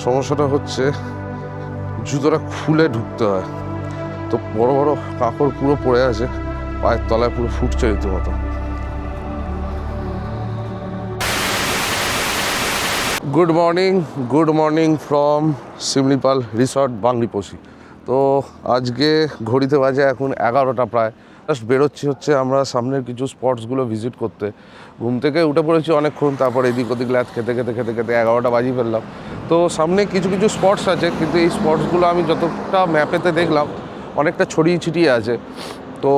সমস্যাটা হচ্ছে জুতোটা খুলে ঢুকতে হয়, তো বড় বড় কাপড় পুরো পড়ে আছে, পায়ের তলায় পুরো ফুটছে রীতিমতো। Good morning from Similipal resort Bangliposhi. তো আজকে ঘড়িতে বাজে এখন 11টা প্রায়। জাস্ট বেরোচ্ছি হচ্ছে আমরা সামনের কিছু স্পটসগুলো ভিজিট করতে। ঘুম থেকে উঠে পড়েছি অনেকক্ষণ, তারপর এদিক ওদিক ল্যাথ খেতে 11টা বাজিয়ে ফেললাম। তো সামনে কিছু স্পটস আছে, কিন্তু এই স্পটসগুলো আমি যতটা ম্যাপেতে দেখলাম অনেকটা ছড়িয়ে ছিটিয়ে আছে। তো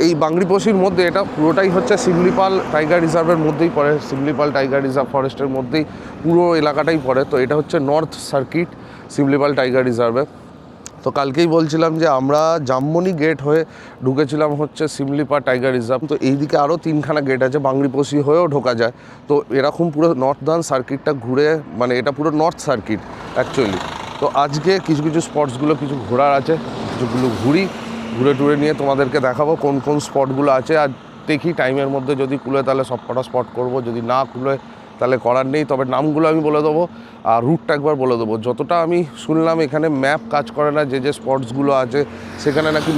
এই বাংলিপোষির মধ্যে এটা পুরোটাই হচ্ছে শিমলিপাল টাইগার রিজার্ভের মধ্যেই পড়ে, শিমলিপাল টাইগার রিজার্ভ ফরেস্টের মধ্যেই পুরো এলাকাটাই পড়ে। তো এটা হচ্ছে নর্থ সার্কিট শিমলিপাল টাইগার রিজার্ভে। তো কালকেই বলছিলাম যে আমরা জামমনি গেট হয়ে ঢুকেছিলাম হচ্ছে শিমলিপাল টাইগার রিজার্ভ। তো এইদিকে আরও 3খানা গেট আছে, বাংলিপোষি হয়েও ঢোকা যায়। তো এরকম পুরো নর্থার্ন সার্কিটটা ঘুরে, মানে এটা পুরো নর্থ সার্কিট অ্যাকচুয়ালি। তো আজকে কিছু স্পটসগুলো কিছু ঘোরার আছে, কিছুগুলো ঘুরে টুরে নিয়ে তোমাদেরকে দেখাবো কোন কোন স্পটগুলো আছে। আর দেখি টাইমের মধ্যে যদি কুলে তাহলে সব কটা স্পট করবো, যদি না কুলে তাহলে করার নেই। তবে নামগুলো আমি বলে দেবো আর রুটটা একবার বলে দেবো। যতটা আমি শুনলাম এখানে ম্যাপ কাজ করে না, যে স্পটসগুলো আছে সেখানে নাকি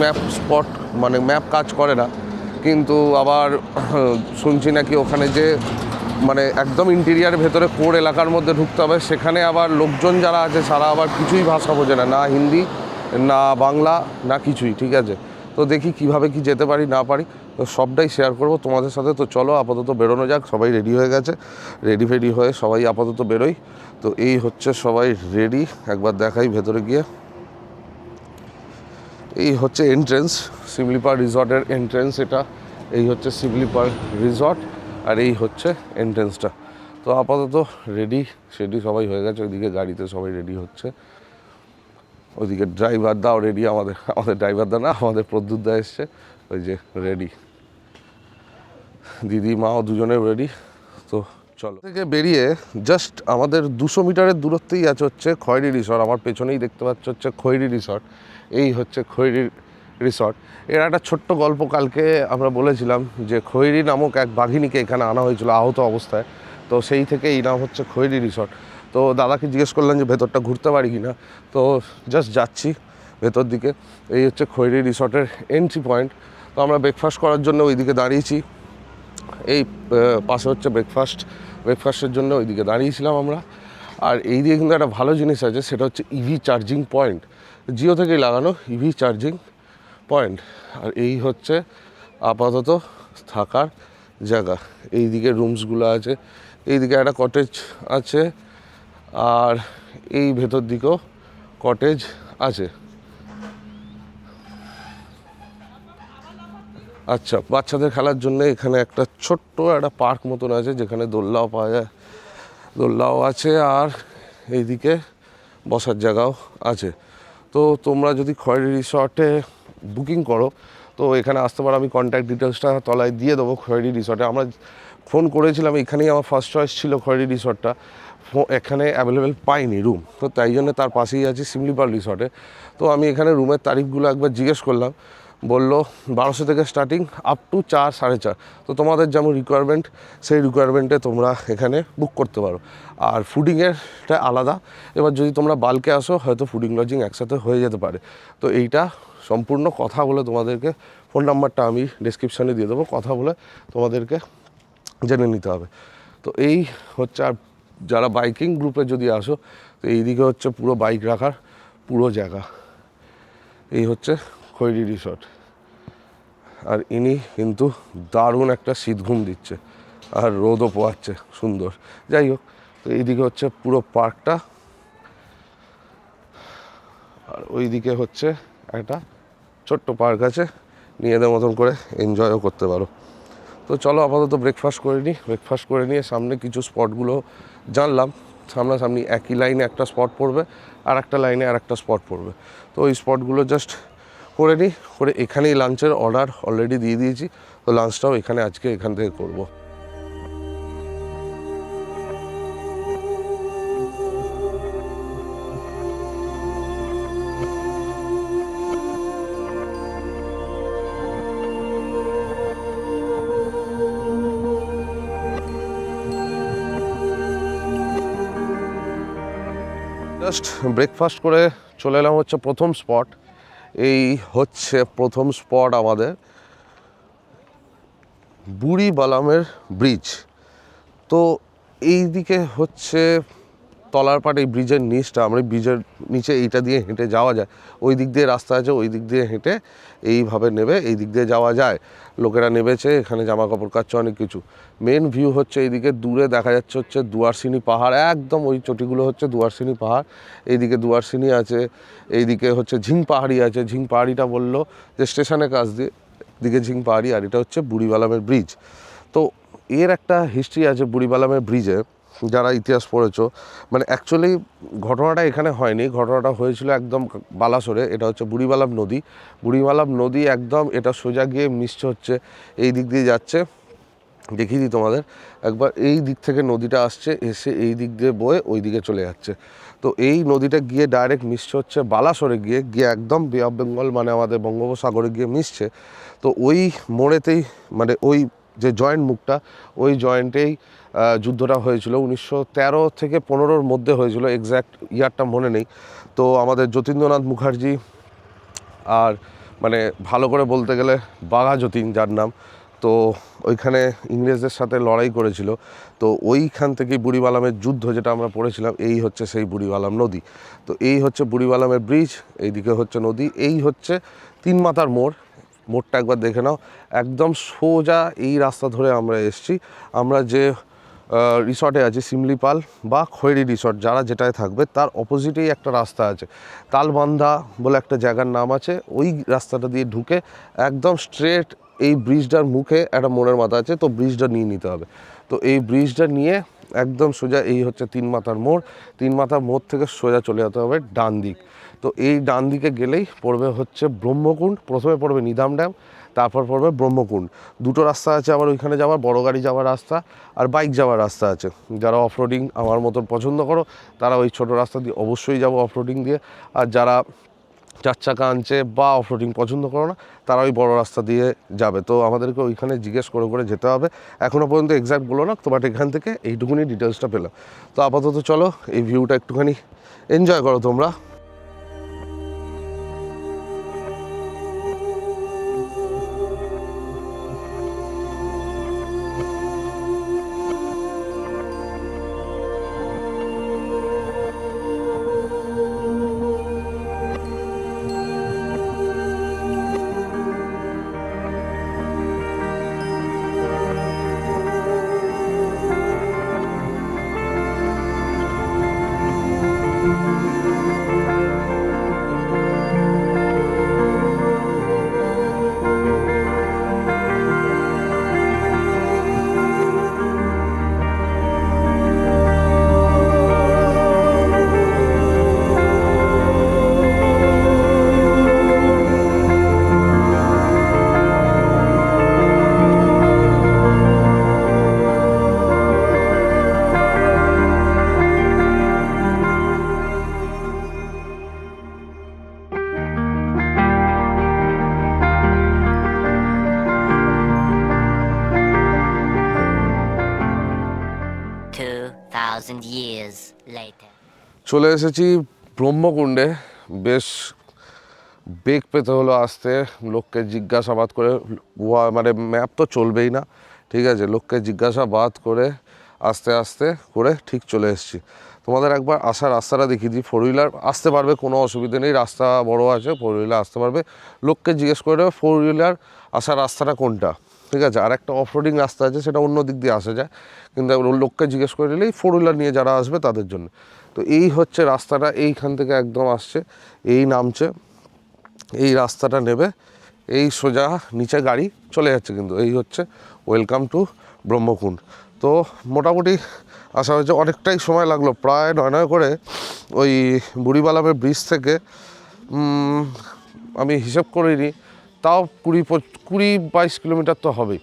ম্যাপ কাজ করে না। কিন্তু আবার শুনছি নাকি ওখানে যে মানে একদম ইন্টেরিয়ার ভেতরে কোর এলাকার মধ্যে ঢুকতে হবে, সেখানে আবার লোকজন যারা আছে তারা আবার কিছুই ভাষা বোঝে না, না হিন্দি না বাংলা না কিছুই। ঠিক আছে, তো দেখি কিভাবে কি যেতে পারি না পারি, তো সবটাই শেয়ার করব তোমাদের সাথে। তো চলো আপাতত বেরোনো যাক। সবাই রেডি হয়ে গেছে, রেডি হয়ে সবাই আপাতত বেরোই। তো এই হচ্ছে সবাই রেডি, একবার দেখাই ভেতরে গিয়ে। এই হচ্ছে এন্ট্রেন্স, শিমলিপাল রিসর্টের এন্ট্রেন্স এটা। এই হচ্ছে শিমলিপাল রিসর্ট আর এই হচ্ছে এন্ট্রেন্সটা। তো আপাতত রেডি সবাই হয়ে গেছে। ওইদিকে গাড়িতে সবাই রেডি হচ্ছে, ওইদিকে ড্রাইভারদাও রেডি। আমাদের ড্রাইভারদা না, আমাদের প্রদ্যুৎদা এসছে, ওই যে রেডি। দিদি মাও দুজনে রেডি। তো চলো, থেকে বেরিয়ে জাস্ট আমাদের 200 মিটারের দূরত্বেই আছে হচ্ছে খয়েরি রিসর্ট। আমার পেছনেই দেখতে পাচ্ছ হচ্ছে খয়েরি রিসর্ট। এই হচ্ছে খয়েরি রিসর্ট। এর একটা ছোট্ট গল্প কালকে আমরা বলেছিলাম যে খয়েরি নামক এক বাঘিনীকে এখানে আনা হয়েছিল আহত অবস্থায়। তো সেই থেকে এই নাম হচ্ছে খয়েরি রিসর্ট। তো দাদাকে জিজ্ঞেস করলাম যে ভেতরটা ঘুরতে পারি কি না, তো জাস্ট যাচ্ছি ভেতর দিকে। এই হচ্ছে খয়েরি রিসর্টের এন্ট্রি পয়েন্ট। তো আমরা ব্রেকফাস্ট করার জন্য ওইদিকে দাঁড়িয়েছি। এই পাশে হচ্ছে ব্রেকফাস্টের জন্য ওইদিকে দাঁড়িয়েছিলাম আমরা। আর এই দিকে কিন্তু একটা ভালো জিনিস আছে, সেটা হচ্ছে ইভি চার্জিং পয়েন্ট, জিও থেকেই লাগানো ইভি চার্জিং পয়েন্ট। আর এই হচ্ছে আপাতত থাকার জায়গা। এই দিকে রুমসগুলো আছে, এইদিকে একটা কটেজ আছে, আর এই ভেতর দিকেও কটেজ আছে। আচ্ছা, বাচ্চাদের খেলার জন্য এখানে একটা ছোট্ট একটা পার্ক মতন আছে, যেখানে দোলনাও পাওয়া যায়, দোলনাও আছে, আর এইদিকে বসার জায়গাও আছে। তো তোমরা যদি খয়েরি রিসর্টে বুকিং করো তো এখানে আসতে পারো। আমি কন্ট্যাক্ট ডিটেলসটা তলায় দিয়ে দেবো। খয়েরি রিসর্টে আমরা ফোন করেছিলাম, এখানেই আমার ফার্স্ট চয়েস ছিল খয়েরি রিসর্টটা। এখানে অ্যাভেলেবেল পাইনি রুম, তো তাই জন্য তার পাশেই আছি শিমলিপাল রিসর্টে। তো আমি এখানে রুমের তারিখগুলো একবার জিজ্ঞেস করলাম, বললো 1200 থেকে স্টার্টিং আপ টু 4, 4.5। তো তোমাদের যেমন রিকোয়ারমেন্ট সেই রিকোয়ারমেন্টে তোমরা এখানে বুক করতে পারো। আর ফুডিংয়েরটা আলাদা। এবার যদি তোমরা বাল্কে আসো হয়তো ফুডিং লজিং একসাথে হয়ে যেতে পারে। তো এইটা সম্পূর্ণ কথা বলে তোমাদেরকে, ফোন নাম্বারটা আমি ডেসক্রিপশানে দিয়ে দেবো, কথা বলে তোমাদেরকে জেনে নিতে হবে। তো এই হচ্ছে, আর যারা বাইকিং গ্রুপে যদি আসো তো এইদিকে হচ্ছে পুরো বাইক রাখার পুরো জায়গা। এই হচ্ছে খয়েরি রিসর্ট। আর ইনি কিন্তু দারুণ একটা শীত ঘুম দিচ্ছে, আর রোদও পোয়াচ্ছে সুন্দর। যাই হোক, তো এইদিকে হচ্ছে পুরো পার্কটা, আর ওইদিকে হচ্ছে একটা ছোট্ট পার্ক আছে, নিজেদের মতন করে এনজয়ও করতে পারো। তো চলো আপাতত ব্রেকফাস্ট করে নিয়ে সামনে কিছু স্পটগুলো জানলাম। সামনাসামনি একই লাইনে একটা স্পট পড়বে, আর একটা লাইনে আর একটা স্পট পড়বে। তো ওই স্পটগুলো জাস্ট করে নিই, করে এখানেই লাঞ্চের অর্ডার অলরেডি দিয়ে দিয়েছি। তো লাঞ্চটাও এখান থেকে করবো। জাস্ট ব্রেকফাস্ট করে চলে এলাম হচ্ছে প্রথম স্পট। এই হচ্ছে প্রথম স্পট আমাদের বুড়ি বালামের ব্রিজ। তো এই দিকে হচ্ছে তলার পাট, এই ব্রিজের নিচটা, আমরা ব্রিজের নিচে এইটা দিয়ে হেঁটে যাওয়া যায়। ওই দিক দিয়ে রাস্তা আছে, ওই দিক দিয়ে হেঁটে এইভাবে নেবে এই দিক দিয়ে যাওয়া যায়। লোকেরা নেবেছে, এখানে জামা কাপড় কাচ্ছে, অনেক কিছু। মেন ভিউ হচ্ছে এইদিকে দূরে দেখা যাচ্ছে হচ্ছে দুয়ারসিনি পাহাড়, একদম ওই চটিগুলো হচ্ছে দুয়ারসিনি পাহাড়। এইদিকে দুয়ারসিনি আছে, এইদিকে হচ্ছে ঝিং পাহাড়ি আছে। ঝিং পাহাড়িটা বললো যে স্টেশনের কাছ দিয়ে দিকে ঝিং পাহাড়ি, আর এটা হচ্ছে বুড়িবালামের ব্রিজ। তো এর একটা হিস্ট্রি আছে বুড়িবালামের ব্রিজে, যারা ইতিহাস পড়েছো। মানে অ্যাকচুয়ালি ঘটনাটা এখানে হয়নি, ঘটনাটা হয়েছিল একদম বালাসোরে। এটা হচ্ছে বুড়িবালাম নদী। বুড়িবালাম নদী একদম এটা সোজা গিয়ে মিশছে হচ্ছে এই দিক দিয়ে যাচ্ছে, দেখিয়ে দিই তোমাদের একবার। এই দিক থেকে নদীটা আসছে, এসে এই দিক দিয়ে বয়ে ওই দিকে চলে যাচ্ছে। তো এই নদীটা গিয়ে ডাইরেক্ট মিশছে হচ্ছে বালাসোরে, গিয়ে একদম বে অফ বেঙ্গল মানে আমাদের বঙ্গোপসাগরে গিয়ে মিশছে। তো ওই মোড়েতেই মানে ওই যে জয়েন্ট মুখটা, ওই জয়েন্টেই যুদ্ধটা হয়েছিল 1913 থেকে 15-র মধ্যে হয়েছিল, এক্স্যাক্ট ইয়ারটা মনে নেই। তো আমাদের যতীন্দ্রনাথ মুখার্জি আর মানে ভালো করে বলতে গেলে বাঘা যতীন যার নাম, তো ওইখানে ইংরেজদের সাথে লড়াই করেছিল। তো ওইখান থেকেই বুড়িবালামের যুদ্ধ যেটা আমরা পড়েছিলাম, এই হচ্ছে সেই বুড়িবালাম নদী। তো এই হচ্ছে বুড়িবালামের ব্রিজ, এইদিকে হচ্ছে নদী। এই হচ্ছে তিন মাথার মোড়, মোড়টা একবার দেখে নাও। একদম সোজা এই রাস্তা ধরে আমরা এসছি। আমরা যে রিসর্টে আছি শিমলিপাল বা খৈরি রিসর্ট, যারা যেটায় থাকবে তার অপোজিটেই একটা রাস্তা আছে, তালবান্ধা বলে একটা জায়গার নাম আছে। ওই রাস্তাটা দিয়ে ঢুকে একদম স্ট্রেট এই ব্রিজটার মুখে একটা মোড়ের মাথা আছে, তো ব্রিজটা নিয়ে নিতে হবে। তো এই ব্রিজটা নিয়ে একদম সোজা এই হচ্ছে তিন মাথার মোড়। তিন মাথার মোড় থেকে সোজা চলে যেতে হবে ডান দিক। তো এই ডান দিকে গেলেই পড়বে হচ্ছে ব্রহ্মকুণ্ড। প্রথমে পড়বে নিধাম ড্যাম, তারপর পড়বে ব্রহ্মকুণ্ড। দুটো রাস্তা আছে আবার ওইখানে যাওয়ার, বড় গাড়ি যাওয়ার রাস্তা আর বাইক যাওয়ার রাস্তা আছে। যারা অফরোডিং আমার মতন পছন্দ করো তারা ওই ছোটো রাস্তা দিয়ে অবশ্যই যাবো অফরোডিং দিয়ে। আর যারা চার চাকা আনছে বা অফরোডিং পছন্দ করো না, তারা ওই বড় রাস্তা দিয়ে যাবে। তো আমাদেরকে ওইখানে জিজ্ঞেস করে করে যেতে হবে। এখনও পর্যন্ত এক্স্যাক্ট বলো না তো, বাট এখান থেকে এইটুকুনি ডিটেলসটা পেলাম। তো আপাতত চলো এই ভিউটা একটুখানি এনজয় করো তোমরা। 2,000 years later. চলে এসেছি ব্রহ্মকুণ্ডে। বেশ বেগ পেতে হলো আসতে, লোককে জিজ্ঞাসাবাদ করে। মানে ম্যাপ তো চলবেই না, ঠিক আছে, লোককে জিজ্ঞাসাবাদ করে আস্তে আস্তে করে ঠিক চলে এসেছি। তোমাদের একবার আসার রাস্তাটা দেখিয়ে দিই। 4 হুইলার আসতে পারবে, কোনো অসুবিধা নেই, রাস্তা বড় আছে, 4 হুইলার আসতে পারবে। লোককে জিজ্ঞেস করে নেবে 4 হুইলার আসার রাস্তাটা কোনটা, ঠিক আছে। আর একটা অফরোডিং রাস্তা আছে, সেটা অন্য দিক দিয়ে আসা যায়, কিন্তু লোককে জিজ্ঞেস করে নিলেই 4 হুইলার নিয়ে যারা আসবে তাদের জন্য। তো এই হচ্ছে রাস্তাটা, এইখান থেকে একদম আসছে, এই নামছে, এই রাস্তাটা নেবে, এই সোজা নিচে গাড়ি চলে যাচ্ছে। কিন্তু এই হচ্ছে ওয়েলকাম টু ব্রহ্মকুণ্ড। তো মোটামুটি আসা হয়েছে, অনেকটাই সময় লাগলো, প্রায় নয় করে ওই বুড়িবালামের ব্রিজ থেকে আমি হিসেব করিনি, তাও 20-22 কিলোমিটার তো হবেই।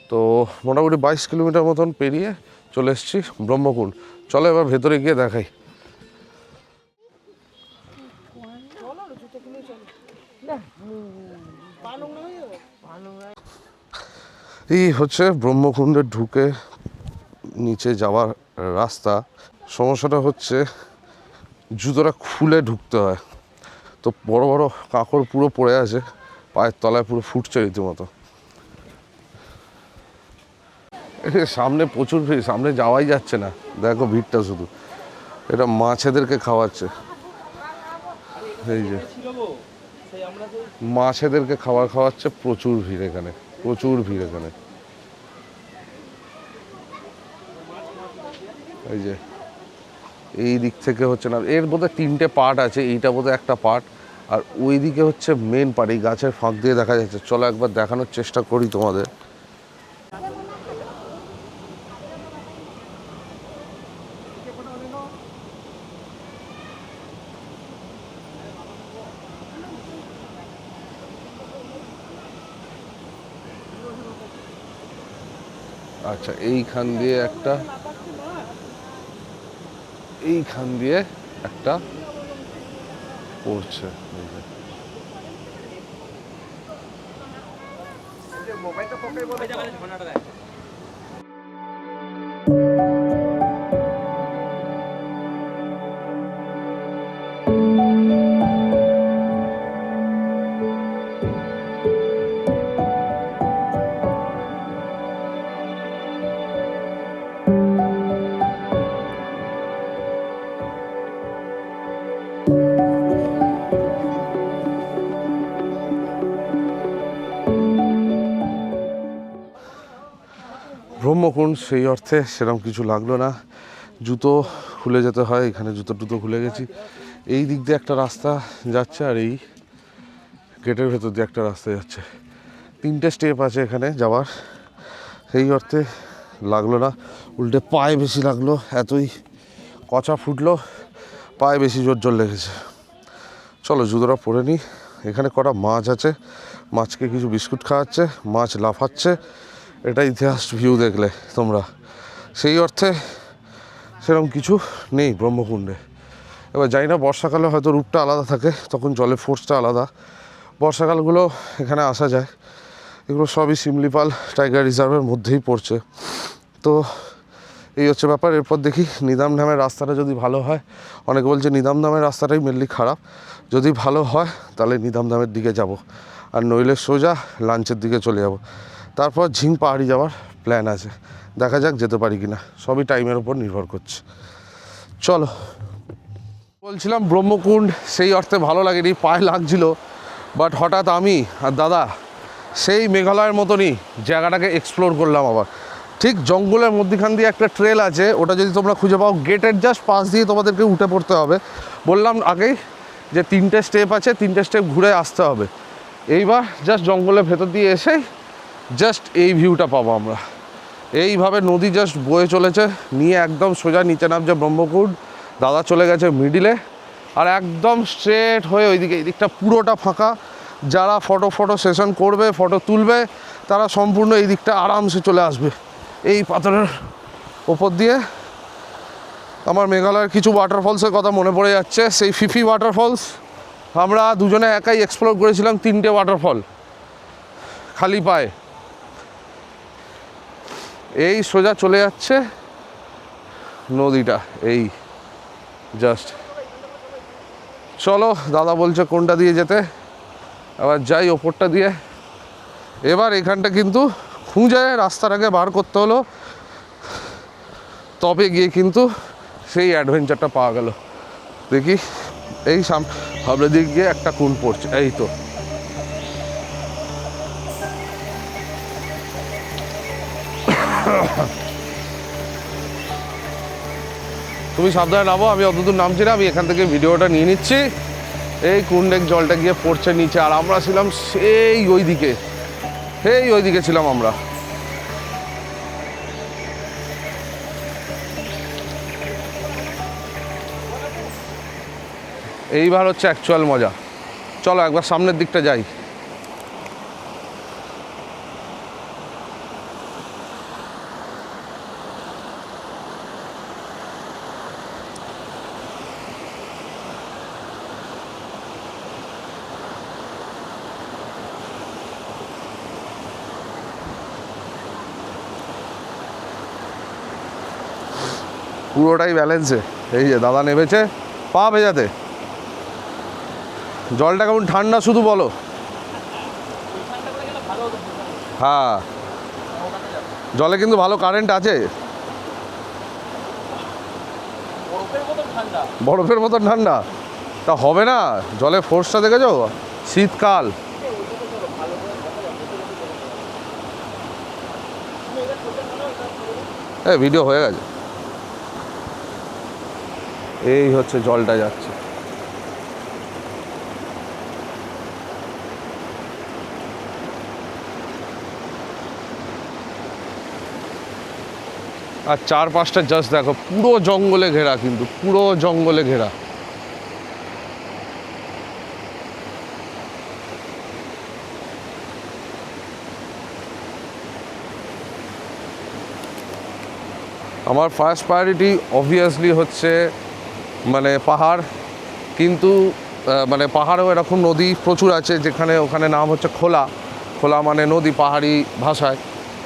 তো মোটামুটি 22 কিলোমিটার মতন পেরিয়ে চলে এসেছি ব্রহ্মকুণ্ড। চলো এবার ভেতরে গিয়ে দেখাই। এই হচ্ছে ব্রহ্মকুণ্ডে ঢুকে নিচে যাওয়ার রাস্তা। সমস্যাটা হচ্ছে জুতোটা খুলে ঢুকতে হয়। তো বড় বড় কাঁকড় পুরো পড়ে আছে, পায়ের তলায় পুরো ফুটছে রীতিমতো। সামনে প্রচুর ভিড়, সামনে যাওয়াই যাচ্ছে না, দেখো ভিড়টা শুধু। এটা মাছেদেরকে খাওয়াচ্ছে, এই যে মাছেদেরকে খাবার খাওয়াচ্ছে। প্রচুর ভিড় এখানে, প্রচুর ভিড় এখানে। এই যে এই দিক থেকে হচ্ছে না, এর বোধহয় 3টে পার্ট আছে, এইটা বোধহয় একটা পার্ট, আর ওই দিকে হচ্ছে মেন পার্ট, এই গাছের ফাঁক দিয়ে দেখা যাচ্ছে। চলো একবার দেখানোর চেষ্টা করি তোমাদের। আচ্ছা, এইখান দিয়ে একটা, এইখান দিয়ে একটা পড়ছে। ব্রহ্মকুণ্ড সেই অর্থে সেরকম কিছু লাগলো না, জুতো খুলে যেতে হয়, এখানে জুতো খুলে গেছি। এই দিক দিয়ে একটা রাস্তা যাচ্ছে, আর এই গেটের ভেতর দিয়ে একটা রাস্তা যাচ্ছে। 3টে স্টেপ আছে এখানে যাওয়ার, সেই অর্থে লাগলো না, উল্টে পায়ে বেশি লাগলো। এতই কচা ফুটলো, পায়ে বেশি জোর লেগেছে। চলো জুতোটা পরে নিই। এখানে কটা মাছ আছে, মাছকে কিছু বিস্কুট খাওয়াচ্ছে, মাছ লাফাচ্ছে। এটা ইতিহাস ভিউ দেখলে তোমরা। সেই অর্থে সেরকম কিছু নেই ব্রহ্মকুণ্ডে। এবার জানি না, বর্ষাকালে হয়তো রূপটা আলাদা থাকে, তখন জলের ফোর্সটা আলাদা। বর্ষাকালগুলো এখানে আসা যায়। এগুলো সবই শিমলিপাল টাইগার রিজার্ভের মধ্যেই পড়ছে। তো এই হচ্ছে ব্যাপার। এরপর দেখি নিদাম ধামের রাস্তাটা যদি ভালো হয়। অনেকে বলছে নিদাম ধামের রাস্তাটাই মেনলি খারাপ, যদি ভালো হয় তাহলে নিদাম ধামের দিকে যাব, আর নইলে সোজা লাঞ্চের দিকে চলে যাব। তারপর ঝিং পাহাড়ি যাওয়ার প্ল্যান আছে, দেখা যাক যেতে পারি কিনা, সবই টাইমের উপর নির্ভর করছে। চলো, বলছিলাম ব্রহ্মকুণ্ড সেই অর্থে ভালো লাগেনি, পায়ে লাগছিল। বাট হঠাৎ আমি আর দাদা সেই মেঘালয়ের মতনই জায়গাটাকে এক্সপ্লোর করলাম আবার। ঠিক জঙ্গলের মধ্যখান দিয়ে একটা ট্রেল আছে, ওটা যদি তোমরা খুঁজে পাও, গেটের জাস্ট পাশ দিয়ে তোমাদেরকে উঠে পড়তে হবে। বললাম আগেই যে 3টে স্টেপ আছে, 3টে স্টেপ ঘুরে আসতে হবে। এইবার জাস্ট জঙ্গলের ভেতর দিয়ে এসে জাস্ট এই ভিউটা পাবো আমরা। এইভাবে নদী জাস্ট বয়ে চলেছে, নিয়ে একদম সোজা নিচে নামছে ব্রহ্মকুণ্ড। দাদা চলে গেছে মিডিলে, আর একদম স্ট্রেট হয়ে ওইদিকে, এই দিকটা পুরোটা ফাঁকা। যারা ফটো সেশন করবে, ফটো তুলবে, তারা সম্পূর্ণ এই দিকটা আরামসে চলে আসবে। এই পাথরের ওপর দিয়ে আমার মেঘালয়ের কিছু ওয়াটারফলসের কথা মনে পড়ে যাচ্ছে। সেই ফিফি ওয়াটারফলস আমরা দুজনে একাই এক্সপ্লোর করেছিলাম, 3টে ওয়াটারফল খালি পায়ে। এই সোজা চলে যাচ্ছে নদীটা, এই জাস্ট। চলো, দাদা বলছে কোনটা দিয়ে যেতে, আবার যাই ওপরটা দিয়ে। এবার এখানটা কিন্তু খুঁজে রাস্তাটাকে বার করতে হলো, তবে গিয়ে কিন্তু সেই অ্যাডভেঞ্চারটা পাওয়া গেল। দেখি এই সামনে দিক গিয়ে একটা কুণ্ড পড়ছে, এই তো। তুমি সাবধানে নামো, আমি অতদূর নামছি না, আমি এখান থেকে ভিডিওটা নিয়ে নিচ্ছি। এই কুণ্ডের জলটা গিয়ে পড়ছে নিচে, আর আমরা ছিলাম সেই ওইদিকে, ছিলাম আমরা। এইবার হচ্ছে অ্যাকচুয়াল মজা। চলো একবার সামনের দিকটা যাই। পুরোটাই ব্যালেন্সে। এই যে দাদা নেমেছে, পা ভেজাতে। জলটা কেমন ঠান্ডা শুধু বলো। হ্যাঁ, জলে কিন্তু ভালো কারেন্ট আছে, বরফের মতন ঠান্ডা। তা হবে না, জলে ফোর্সটা দেখেছো, শীতকাল। হ্যাঁ, ভিডিও হয়ে গেছে। এই হচ্ছে জলটা যাচ্ছে। আর চারপাশটা জাস্ট দেখো, পুরো জঙ্গলে ঘেরা, কিন্তু পুরো জঙ্গলে ঘেরা। আমার ফার্স্ট প্রায়োরিটি অবভিয়াসলি হচ্ছে মানে পাহাড়, কিন্তু মানে পাহাড়েও এরকম নদী প্রচুর আছে, যেখানে ওখানে নাম হচ্ছে খোলা। খোলা মানে নদী পাহাড়ি ভাষায়।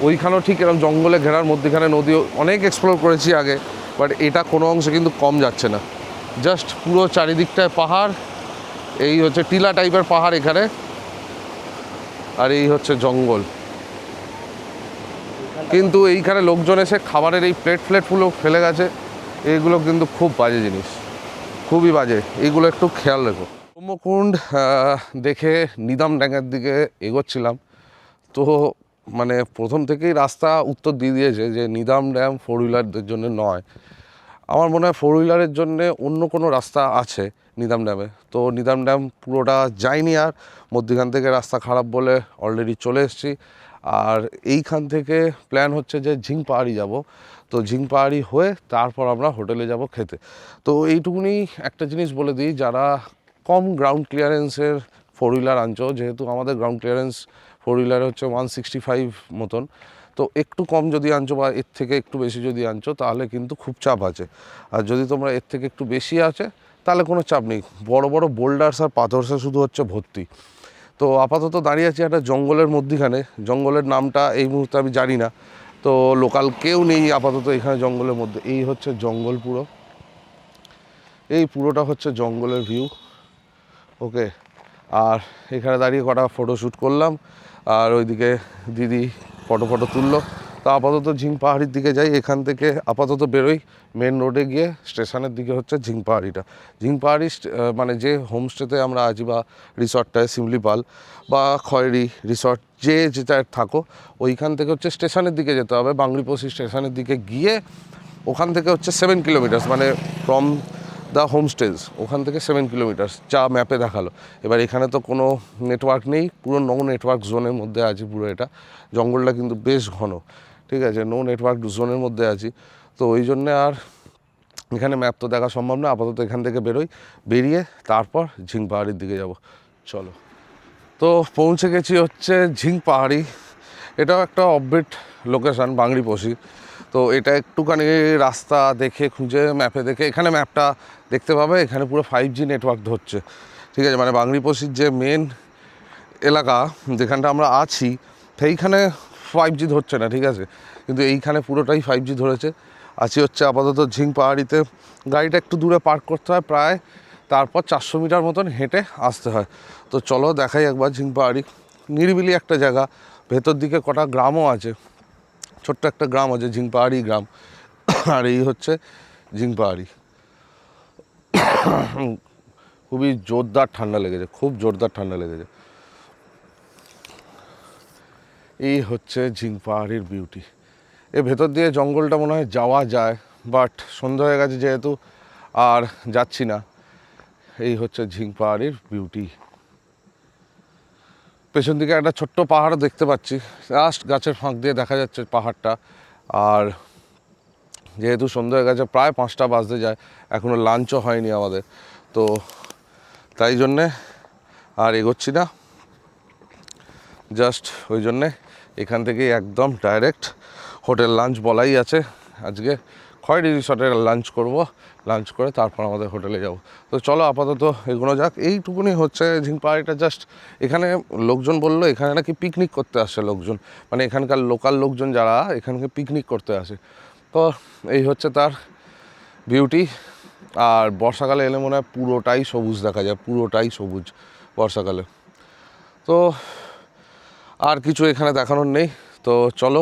ওইখানেও ঠিক এরকম জঙ্গলে ঘেরার মধ্যেখানে নদীও অনেক এক্সপ্লোর করেছি আগে, বাট এটা কোনো অংশে কিন্তু কম যাচ্ছে না। জাস্ট পুরো চারিদিকটায় পাহাড়, এই হচ্ছে টিলা টাইপের পাহাড় এখানে, আর এই হচ্ছে জঙ্গল। কিন্তু এইখানে লোকজন এসে খাবারের এই প্লেটগুলো ফেলে গেছে, এইগুলো কিন্তু খুব বাজে জিনিস, খুবই বাজে, এইগুলো একটু খেয়াল রেখো। ব্রহ্মকুণ্ড দেখে নিদাম ড্যাঙের দিকে এগোচ্ছিলাম, তো মানে প্রথম থেকেই রাস্তা উত্তর দিয়ে দিয়েছে যে নিদাম ড্যাম ফোর হুইলারদের জন্য নয়। আমার মনে হয় ফোর হুইলারের জন্য অন্য কোনো রাস্তা আছে নিদাম ড্যামে। তো নিদাম ড্যাম পুরোটা যায়নি, আর মধ্যখান থেকে রাস্তা খারাপ বলে অলরেডি চলে এসেছি। আর এইখান থেকে প্ল্যান হচ্ছে যে ঝিং পাহাড়ি যাব। তো ঝিং পাহাড়ি হয়ে তারপর আমরা হোটেলে যাব খেতে। তো এইটুকুনি একটা জিনিস বলে দিই, যারা কম গ্রাউন্ড ক্লিয়ারেন্সের ফোর হুইলার আনছো, যেহেতু আমাদের গ্রাউন্ড ক্লিয়ারেন্স ফোর হুইলারে হচ্ছে 165 মতন, তো একটু কম যদি আনছো বা এর থেকে একটু বেশি যদি আনছো তাহলে কিন্তু খুব চাপ আছে। আর যদি তোমরা এর থেকে একটু বেশি আছে তাহলে কোনো চাপ নেই, বড় বড় বোল্ডার্স আর পাথরসে শুধু হচ্ছে ভর্তি। তো আপাতত দাঁড়িয়ে আছি একটা জঙ্গলের মধ্যিখানে, জঙ্গলের নামটা এই মুহূর্তে আমি জানি না, তো লোকাল কেউ নেই আপাতত এখানে জঙ্গলের মধ্যে। এই হচ্ছে জঙ্গল পুরো, এই পুরোটা হচ্ছে জঙ্গলের ভিউ। ওকে, আর এখানে দাঁড়িয়ে কটা ফটোশ্যুট করলাম, আর ওইদিকে দিদি ফটো তুললো। তো আপাতত ঝিং পাহাড়ির দিকে যাই, এখান থেকে আপাতত বেরোই, মেন রোডে গিয়ে স্টেশনের দিকে হচ্ছে ঝিং পাহাড়িটা। ঝিং পাহাড়ি মানে যে হোমস্টেতে আমরা আছি বা রিসর্টটায়, শিমলিপাল বা খয়েরি রিসর্ট, যে যেটা থাকো, ওইখান থেকে হচ্ছে স্টেশনের দিকে যেতে হবে, বাংরিপোষি স্টেশনের দিকে গিয়ে ওখান থেকে হচ্ছে 7 কিলোমিটার্স, মানে ফ্রম দ্য হোমস্টেজ ওখান থেকে 7 কিলোমিটার্স যা ম্যাপে দেখালো। এবার এখানে তো কোনো নেটওয়ার্ক নেই, পুরো নো নেটওয়ার্ক জোনের মধ্যে আছি পুরো। এটা জঙ্গলটা কিন্তু বেশ ঘন, ঠিক আছে, নো নেটওয়ার্ক জোনের মধ্যে আছি। তো ওই জন্যে আর এখানে ম্যাপ তো দেখা সম্ভব না। আপাতত এখান থেকে বেরিয়ে তারপর ঝিং পাহাড়ির দিকে যাব। চলো, তো পৌঁছে গেছি হচ্ছে ঝিং পাহাড়ি। এটাও একটা অফবিট লোকেশান বাংরিপোষি। তো এটা একটুখানি রাস্তা দেখে খুঁজে ম্যাপে দেখে, এখানে ম্যাপটা দেখতে পাবে, এখানে পুরো 5G নেটওয়ার্ক ধরছে, ঠিক আছে। মানে বাংরিপোষির যে মেন এলাকা যেখানটা আমরা আছি সেইখানে 5G ধরছে না, ঠিক আছে, কিন্তু এইখানে পুরোটাই 5G ধরেছে। আছি হচ্ছে আপাতত ঝিং পাহাড়িতে। গাড়িটা একটু দূরে পার্ক করতে হয় প্রায়, তারপর 400 মিটার মতন হেঁটে আসতে হয়। তো চলো দেখাই একবার ঝিং পাহাড়ি। নিরিবিলি একটা জায়গা, ভেতর দিকে কটা গ্রামও আছে, ছোট্ট একটা গ্রাম আছে ঝিং পাহাড়ি গ্রাম। আর এই হচ্ছে ঝিং পাহাড়ি। খুবই জোরদার ঠান্ডা লেগেছে, খুব জোরদার ঠান্ডা লেগেছে। এই হচ্ছে ঝিং পাহাড়ির বিউটি। এর ভেতর দিয়ে জঙ্গলটা মনে হয় যাওয়া যায়, বাট সন্ধ্যা হয়ে গেছে যেহেতু আর যাচ্ছি না। এই হচ্ছে ঝিং পাহাড়ির বিউটি। পেছন দিকে একটা ছোট্ট পাহাড় দেখতে পাচ্ছি, জাস্ট গাছের ফাঁক দিয়ে দেখা যাচ্ছে পাহাড়টা। আর যেহেতু সন্ধ্যা হয়ে গেছে, প্রায় 5টা বাজতে যায়, এখনও লাঞ্চও হয়নি আমাদের, তো তাই জন্যে আর এগোচ্ছি না। জাস্ট ওই জন্যে এখান থেকেই একদম ডাইরেক্ট হোটেল লাঞ্চ বলাই আছে। আজকে খয়েরি রিসর্টে লাঞ্চ করব, লাঞ্চ করে তারপর আমাদের হোটেলে যাব। তো চলো আপাতত এগুলো যাক। এইটুকুনি হচ্ছে ঝিং পাহাড়িটা। জাস্ট এখানে লোকজন বললো এখানে নাকি পিকনিক করতে আসে লোকজন, মানে এখানকার লোকাল লোকজন যারা এখানকে পিকনিক করতে আসে। তো এই হচ্ছে তার বিউটি। আর বর্ষাকালে এলে মনে হয় পুরোটাই সবুজ দেখা যায়, পুরোটাই সবুজ বর্ষাকালে। তো আর কিছু এখানে দেখানোর নেই, তো চলো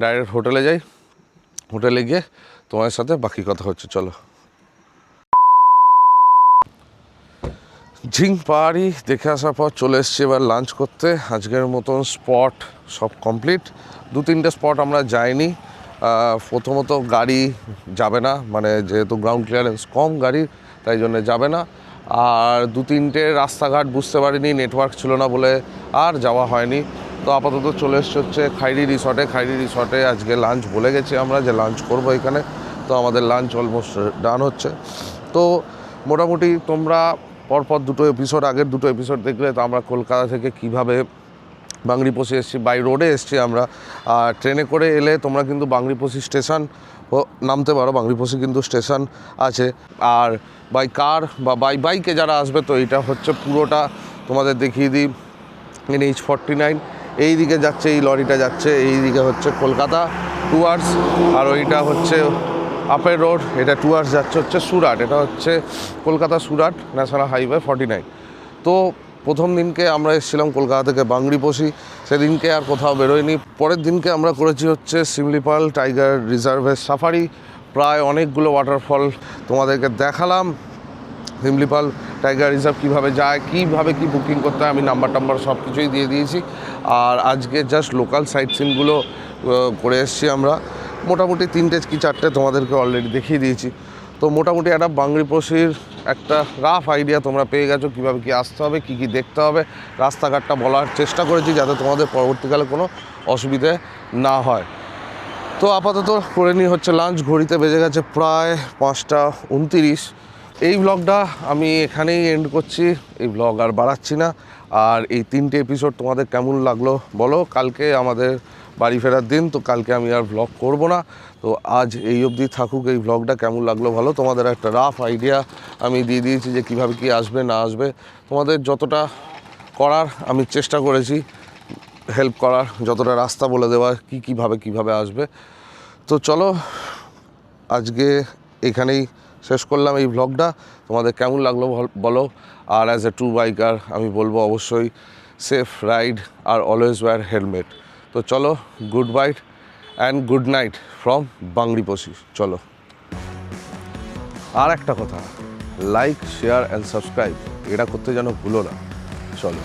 ডাইরেক্ট হোটেলে যাই, হোটেলে গিয়ে তোমার সাথে বাকি কথা হচ্ছে। চলো। ঝিং পাহাড়ি দেখে আসার পর চলে এসছি এবার লাঞ্চ করতে। আজকের মতন স্পট সব কমপ্লিট। 2-3টে স্পট আমরা যাইনি। প্রথমত গাড়ি যাবে না, মানে যেহেতু গ্রাউন্ড ক্লিয়ারেন্স কম গাড়ি, তাই জন্য যাবে না। আর 2-3টে রাস্তাঘাট বুঝতে পারিনি, নেটওয়ার্ক ছিল না বলে আর যাওয়া হয়নি। তো আপাতত চলে এসছে হচ্ছে খাইরি রিসর্টে। খাইরি রিসর্টে আজকে লাঞ্চ বলে গেছি আমরা যে লাঞ্চ করব এখানে। তো আমাদের লাঞ্চ অলমোস্ট ডান হচ্ছে। তো মোটামুটি তোমরা পরপর আগের দুটো এপিসোড দেখলে তো আমরা কলকাতা থেকে কিভাবে বাংরিপোষি এসেছি, বাই রোডে এসেছি আমরা। আর ট্রেনে করে এলে তোমরা কিন্তু বাংরিপোষি স্টেশন নামতে পারো, বাংরিপোষি কিন্তু স্টেশন আছে। আর বাই কার বা বাইকে যারা আসবে, তো এটা হচ্ছে পুরোটা তোমাদের দেখিয়ে দিই। NH49 এই দিকে যাচ্ছে, এই লরিটা যাচ্ছে এই দিকে হচ্ছে কলকাতা টুয়ার্ডস, আর ওইটা হচ্ছে আপের রোড, এটা টুয়ার্ডস যাচ্ছে হচ্ছে সুরাট। এটা হচ্ছে কলকাতা সুরাট ন্যাশনাল হাইওয়ে 49। তো প্রথম দিনকে আমরা এসেছিলাম কলকাতা থেকে বাংরিপোষি, সেদিনকে আর কোথাও বেরোয়নি। পরের দিনকে আমরা করেছি হচ্ছে শিমলিপাল টাইগার রিজার্ভের সাফারি। প্রায় অনেকগুলো ওয়াটারফল তোমাদেরকে দেখালাম। শিমলিপাল টাইগার রিজার্ভ কীভাবে যায়, কীভাবে কী বুকিং করতে হয়, আমি নাম্বার সব কিছুই দিয়ে দিয়েছি। আর আজকে জাস্ট লোকাল সাইট সিনগুলো করে এসেছি আমরা। মোটামুটি 3টে কি 4টে তোমাদেরকে অলরেডি দেখিয়ে দিয়েছি। তো মোটামুটি একটা বাংরিপোষির একটা রাফ আইডিয়া তোমরা পেয়ে গেছো, কীভাবে কী আসতে হবে, কী কী দেখতে হবে। রাস্তাঘাটটা বলার চেষ্টা করেছি যাতে তোমাদের পরবর্তীকালে কোনো অসুবিধে না হয়। তো আপাতত করে নিয়ে হচ্ছে লাঞ্চ। ঘড়িতে বেজে গেছে প্রায় 5:29। এই ব্লগটা আমি এখানেই এন্ড করছি, এই ব্লগ আর বাড়াচ্ছি না। আর এই 3টে এপিসোড তোমাদের কেমন লাগলো বলো। কালকে আমাদের বাড়ি ফেরার দিন, তো কালকে আমি আর ব্লগ করব না। তো আজ এই অবধি থাকুক। এই ব্লগটা কেমন লাগলো ভালো, তোমাদের একটা রাফ আইডিয়া আমি দিয়ে দিয়েছি যে কীভাবে কী আসবে না আসবে। তোমাদের যতটা করার আমি চেষ্টা করেছি হেল্প করার, যতটা রাস্তা বলে দেওয়ার কীভাবে আসবে। তো চলো আজকে এখানেই শেষ করলাম এই ব্লগটা। তোমাদের কেমন লাগলো বলো। আর অ্যাজ এ ট্রু বাইকার আমি বলবো অবশ্যই সেফ রাইড আর অলওয়েজ ওয়্যার হেলমেট। তো চলো, good bye and good night from Bangriposi. চলো, আর একটা কথা, লাইক শেয়ার অ্যান্ড সাবস্ক্রাইব এটা করতে যেন ভুলো না। চলো।